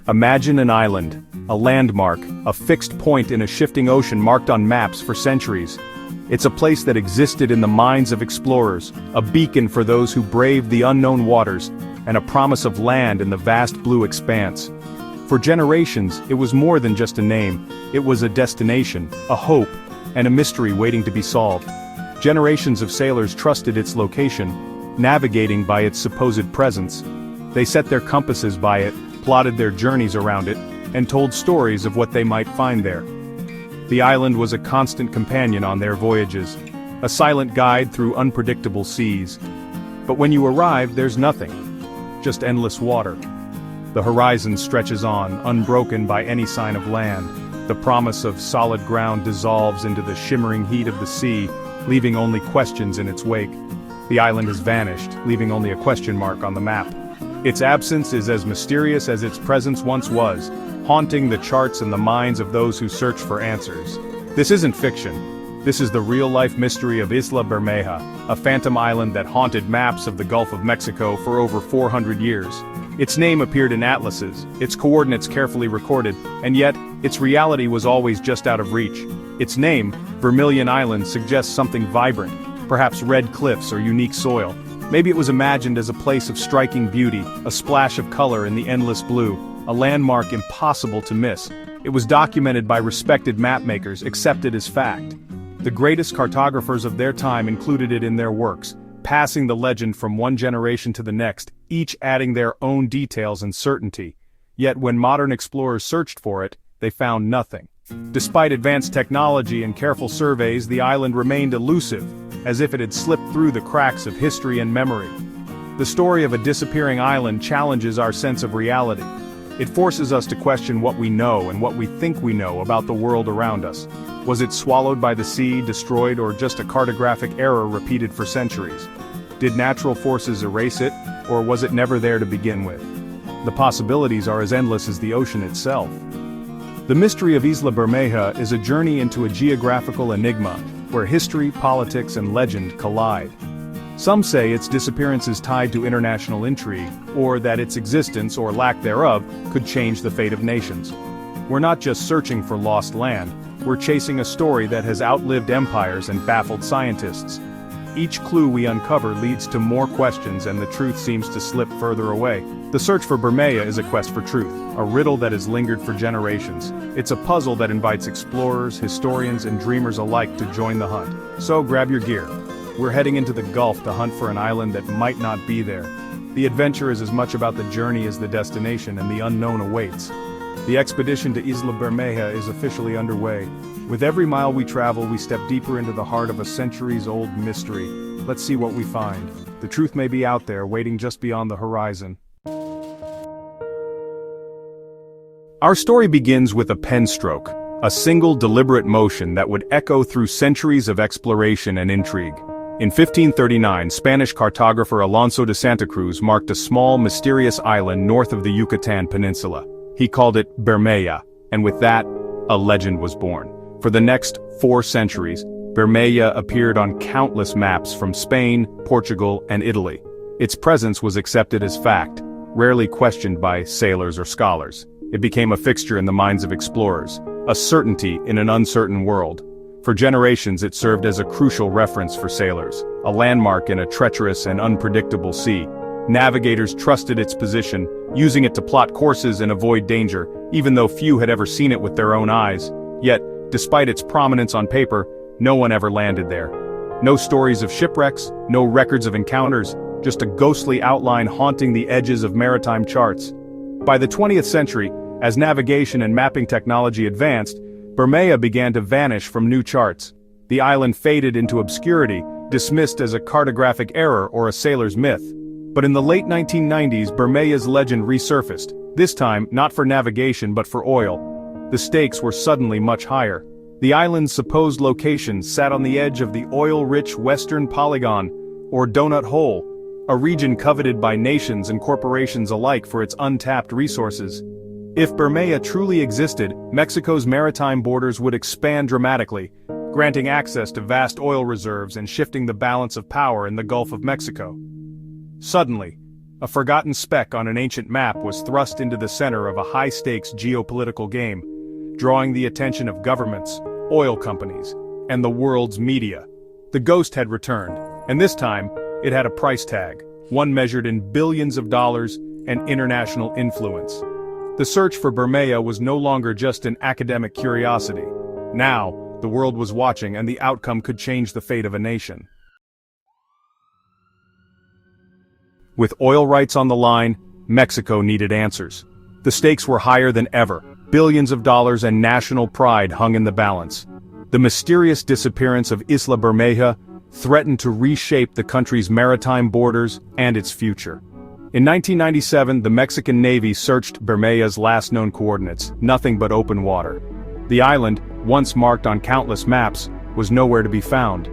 Imagine an island, a landmark, a fixed point in a shifting ocean marked on maps for centuries. It's a place that existed in the minds of explorers, a beacon for those who braved the unknown waters, and a promise of land in the vast blue expanse. For generations, it was more than just a name. It was a destination, a hope, and a mystery waiting to be solved. Generations of sailors trusted its location, navigating by its supposed presence. They set their compasses by it, plotted their journeys around it, and told stories of what they might find there. The island was a constant companion on their voyages, a silent guide through unpredictable seas. But when you arrive, there's nothing. Just endless water. The horizon stretches on, unbroken by any sign of land. The promise of solid ground dissolves into the shimmering heat of the sea, leaving only questions in its wake. The island has vanished, leaving only a question mark on the map. Its absence is as mysterious as its presence once was, haunting the charts and the minds of those who search for answers. This isn't fiction. This is the real-life mystery of Isla Bermeja, a phantom island that haunted maps of the Gulf of Mexico for over 400 years. Its name appeared in atlases, its coordinates carefully recorded, and yet, its reality was always just out of reach. Its name, Vermilion Island, suggests something vibrant, perhaps red cliffs or unique soil. Maybe it was imagined as a place of striking beauty, a splash of color in the endless blue, a landmark impossible to miss. It was documented by respected mapmakers, accepted as fact. The greatest cartographers of their time included it in their works, passing the legend from one generation to the next, each adding their own details and certainty. Yet when modern explorers searched for it, they found nothing. Despite advanced technology and careful surveys, the island remained elusive, as if it had slipped through the cracks of history and memory. The story of a disappearing island challenges our sense of reality. It forces us to question what we know and what we think we know about the world around us. Was it swallowed by the sea, destroyed, or just a cartographic error repeated for centuries? Did natural forces erase it, or was it never there to begin with? The possibilities are as endless as the ocean itself. The mystery of Isla Bermeja is a journey into a geographical enigma, where history, politics, and legend collide. Some say its disappearance is tied to international intrigue, or that its existence or lack thereof could change the fate of nations. We're not just searching for lost land, we're chasing a story that has outlived empires and baffled scientists. Each clue we uncover leads to more questions, and the truth seems to slip further away. The search for Bermeja is a quest for truth, a riddle that has lingered for generations. It's a puzzle that invites explorers, historians, and dreamers alike to join the hunt. So grab your gear. We're heading into the Gulf to hunt for an island that might not be there. The adventure is as much about the journey as the destination, and the unknown awaits. The expedition to Isla Bermeja is officially underway. With every mile we travel, we step deeper into the heart of a centuries-old mystery. Let's see what we find. The truth may be out there, waiting just beyond the horizon. Our story begins with a pen stroke, a single deliberate motion that would echo through centuries of exploration and intrigue. In 1539, Spanish cartographer Alonso de Santa Cruz marked a small, mysterious island north of the Yucatan Peninsula. He called it Bermeja, and with that, a legend was born. For the next 4 centuries, Bermeja appeared on countless maps from Spain, Portugal, and Italy. Its presence was accepted as fact, rarely questioned by sailors or scholars. It became a fixture in the minds of explorers, a certainty in an uncertain world. For generations it served as a crucial reference for sailors, a landmark in a treacherous and unpredictable sea. Navigators trusted its position, using it to plot courses and avoid danger, even though few had ever seen it with their own eyes. Yet, despite its prominence on paper, no one ever landed there. No stories of shipwrecks, no records of encounters, just a ghostly outline haunting the edges of maritime charts. By the 20th century, as navigation and mapping technology advanced, Bermeja began to vanish from new charts. The island faded into obscurity, dismissed as a cartographic error or a sailor's myth. But in the late 1990s, Bermeja's legend resurfaced, this time not for navigation but for oil. The stakes were suddenly much higher. The island's supposed location sat on the edge of the oil-rich Western Polygon, or Donut Hole, a region coveted by nations and corporations alike for its untapped resources. If Bermeja truly existed, Mexico's maritime borders would expand dramatically, granting access to vast oil reserves and shifting the balance of power in the Gulf of Mexico. Suddenly, A forgotten speck on an ancient map was thrust into the center of a high-stakes geopolitical game, drawing the attention of governments, oil companies, and the world's media. The ghost had returned, and this time, it had a price tag, one measured in billions of dollars and international influence. The search for Bermeja was no longer just an academic curiosity. Now, the world was watching, and the outcome could change the fate of a nation. With oil rights on the line, Mexico needed answers. The stakes were higher than ever. Billions of dollars and national pride hung in the balance. The mysterious disappearance of Isla Bermeja threatened to reshape the country's maritime borders and its future. In 1997, the Mexican Navy searched Bermeja's last known coordinates, nothing but open water. The island, once marked on countless maps, was nowhere to be found.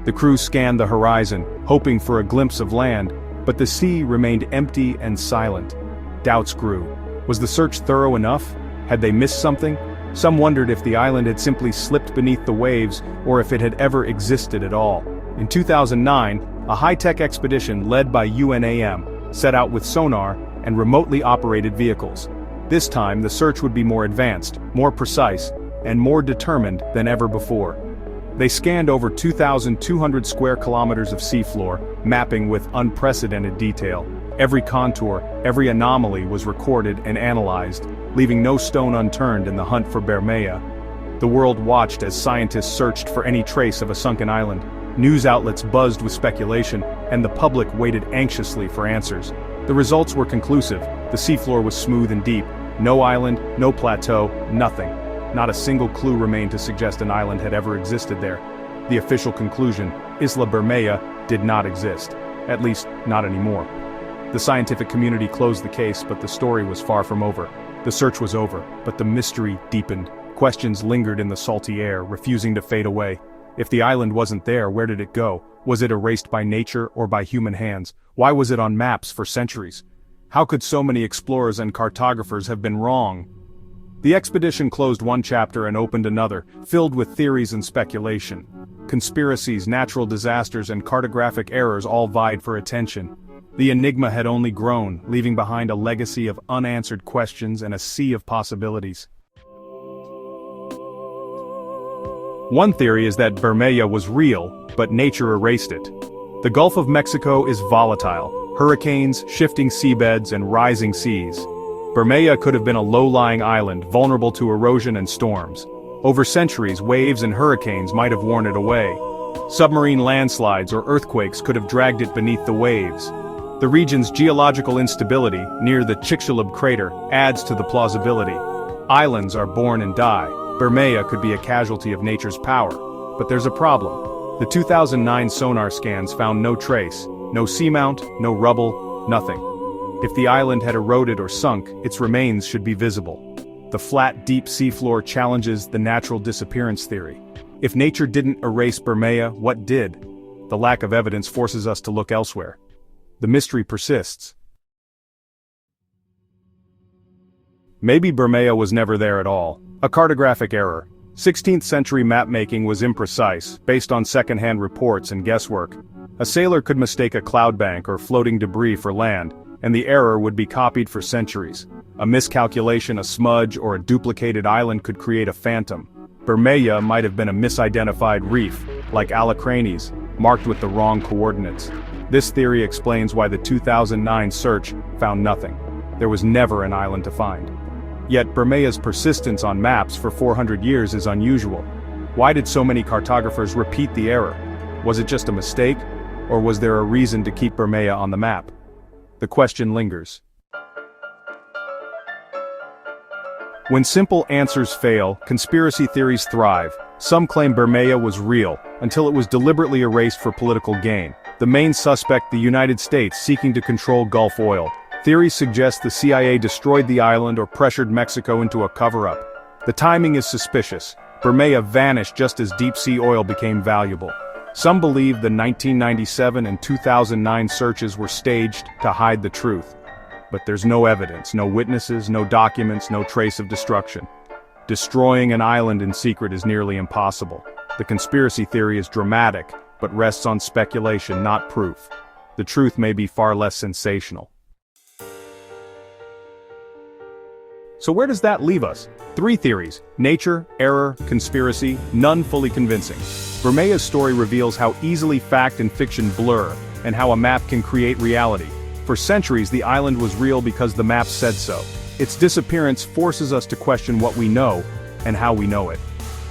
The crew scanned the horizon, hoping for a glimpse of land, but the sea remained empty and silent. Doubts grew. Was the search thorough enough? Had they missed something? Some wondered if the island had simply slipped beneath the waves, or if it had ever existed at all. In 2009, a high-tech expedition led by UNAM set out with sonar and remotely operated vehicles. This time, the search would be more advanced, more precise, and more determined than ever before. They scanned over 2,200 square kilometers of seafloor, mapping with unprecedented detail. Every contour, every anomaly was recorded and analyzed, leaving no stone unturned in the hunt for Bermeja. The world watched as scientists searched for any trace of a sunken island. News outlets buzzed with speculation, and the public waited anxiously for answers. The results were conclusive. The seafloor was smooth and deep. No island, no plateau, nothing. Not a single clue remained to suggest an island had ever existed there. The official conclusion: Isla Bermeja did not exist. At least, not anymore. The scientific community closed the case, but the story was far from over. The search was over, but the mystery deepened. Questions lingered in the salty air, refusing to fade away. If the island wasn't there, where did it go? Was it erased by nature or by human hands? Why was it on maps for centuries? How could so many explorers and cartographers have been wrong? The expedition closed one chapter and opened another, filled with theories and speculation. Conspiracies, natural disasters, and cartographic errors all vied for attention. The enigma had only grown, leaving behind a legacy of unanswered questions and a sea of possibilities. One theory is that Bermeja was real, but nature erased it. The Gulf of Mexico is volatile: hurricanes, shifting seabeds, and rising seas. Bermeja could have been a low-lying island, vulnerable to erosion and storms. Over centuries, waves and hurricanes might have worn it away. Submarine landslides or earthquakes could have dragged it beneath the waves. The region's geological instability, near the Chicxulub crater, adds to the plausibility. Islands are born and die. Bermeja could be a casualty of nature's power. But there's a problem. The 2009 sonar scans found no trace, no seamount, no rubble, nothing. If the island had eroded or sunk, its remains should be visible. The flat, deep seafloor challenges the natural disappearance theory. If nature didn't erase Bermeja, what did? The lack of evidence forces us to look elsewhere. The mystery persists. Maybe Bermeja was never there at all. A cartographic error. 16th century map-making was imprecise, based on second-hand reports and guesswork. A sailor could mistake a cloud bank or floating debris for land, and the error would be copied for centuries. A miscalculation, a smudge, or a duplicated island could create a phantom. Bermeja might have been a misidentified reef, like Alacranes, marked with the wrong coordinates. This theory explains why the 2009 search found nothing. There was never an island to find. Yet Bermeja's persistence on maps for 400 years is unusual. Why did so many cartographers repeat the error? Was it just a mistake, or was there a reason to keep Bermeja on the map? The question lingers. When simple answers fail, conspiracy theories thrive. Some claim Bermeja was real, until it was deliberately erased for political gain. The main suspect, the United States, seeking to control Gulf oil. Theories suggest the CIA destroyed the island or pressured Mexico into a cover-up. The timing is suspicious. Bermeja vanished just as deep-sea oil became valuable. Some believe the 1997 and 2009 searches were staged to hide the truth. But there's no evidence, no witnesses, no documents, no trace of destruction. Destroying an island in secret is nearly impossible. The conspiracy theory is dramatic, but rests on speculation, not proof. The truth may be far less sensational. So where does that leave us? 3 theories: nature, error, conspiracy, none fully convincing. Bermeja's story reveals how easily fact and fiction blur, and how a map can create reality. For centuries the island was real because the map said so. Its disappearance forces us to question what we know, and how we know it.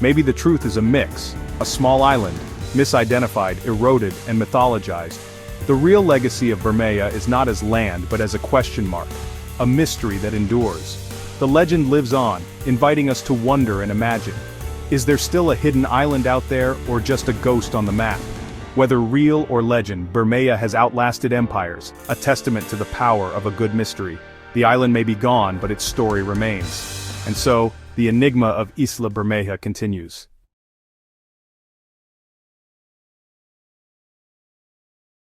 Maybe the truth is a mix, a small island, misidentified, eroded, and mythologized. The real legacy of Bermeja is not as land but as a question mark, a mystery that endures. The legend lives on, inviting us to wonder and imagine. Is there still a hidden island out there, or just a ghost on the map? Whether real or legend, Bermeja has outlasted empires, a testament to the power of a good mystery. The island may be gone, but its story remains. And so, the enigma of Isla Bermeja continues.